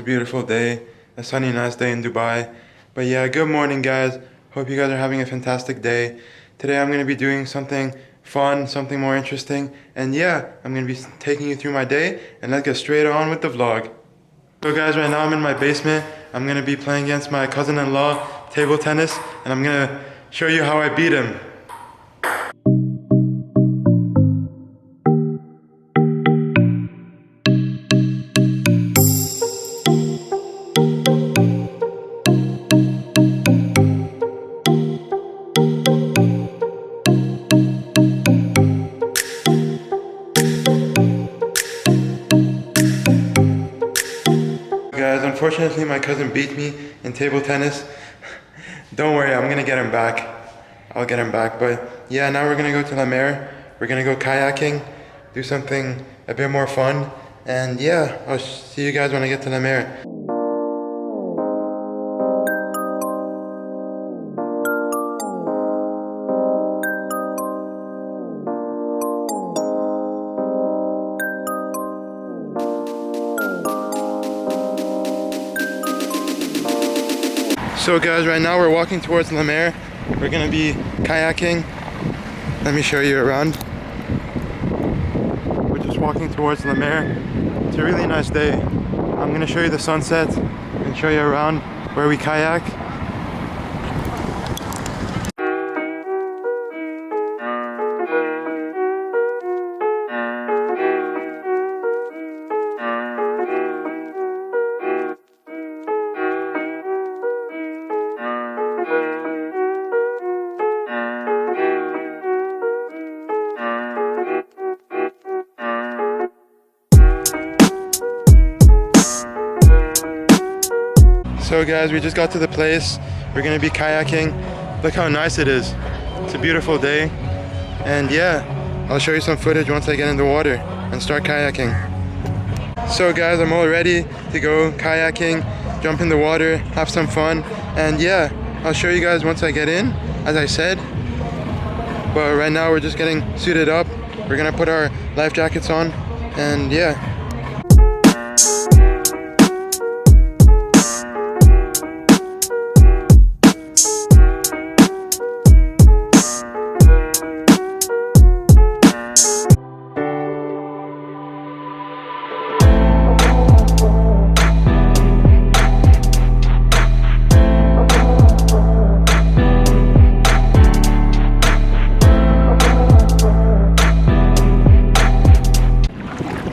beautiful day, a sunny, nice day in Dubai. But yeah, good morning, guys. Hope you guys are having a fantastic day. Today I'm going to be doing something fun, something more interesting. And yeah, I'm going to be taking you through my day. And let's get straight on with the vlog. So guys, right now I'm in my basement. I'm going to be playing against my cousin-in-law, table tennis. And I'm going to show you how I beat him. Guys, unfortunately my cousin beat me in table tennis. Don't worry, I'm gonna get him back. I'll get him back. But yeah, now we're gonna go to La Mer. We're gonna go kayaking, do something a bit more fun. And yeah, I'll see you guys when I get to La Mer. So guys, right now we're walking towards La Mer. We're gonna be kayaking. Let me show you around. We're just walking towards La Mer. It's a really nice day. I'm gonna show you the sunset and show you around where we kayak. So guys, we just got to the place. We're gonna be kayaking. Look how nice it is. It's a beautiful day. And yeah, I'll show you some footage once I get in the water and start kayaking. So guys, I'm all ready to go kayaking, jump in the water, have some fun. And yeah, I'll show you guys once I get in, as I said. But right now we're just getting suited up. We're gonna put our life jackets on and yeah.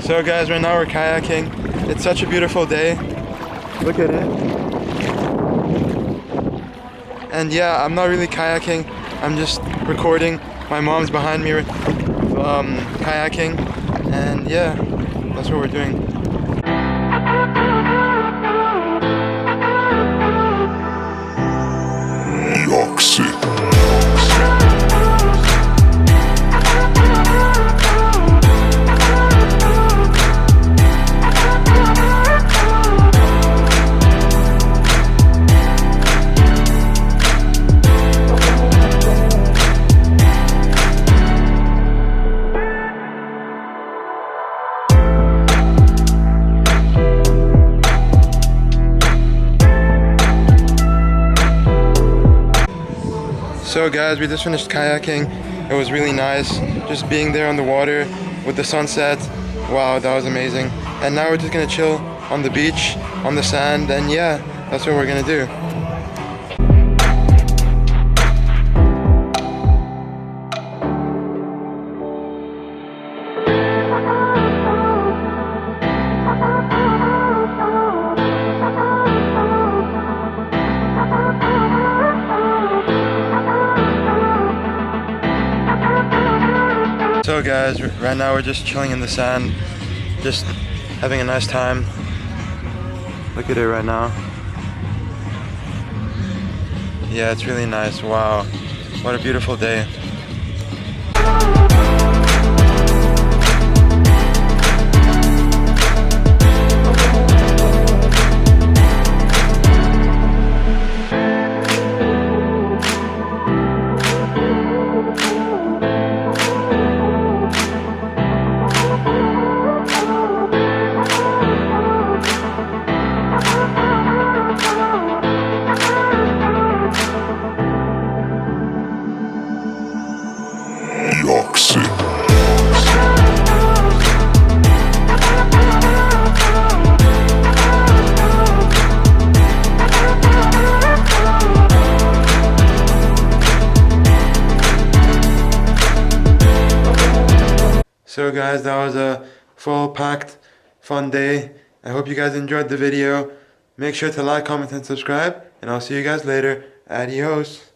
So guys, right now we're kayaking. It's such a beautiful day. Look at it. And yeah, I'm not really kayaking. I'm just recording. My mom's behind me kayaking. And yeah, that's what we're doing. So guys, we just finished kayaking. It was really nice, just being there on the water with the sunset. Wow, that was amazing. And now we're just gonna chill on the beach, on the sand, and yeah, that's what we're gonna do. So guys, right now we're just chilling in the sand, just having a nice time. Look at it right now. Yeah, it's really nice. Wow, what a beautiful day. So guys, that was a full packed fun day. I hope you guys enjoyed the video. Make sure to like, comment, and subscribe, and I'll see you guys later. Adios.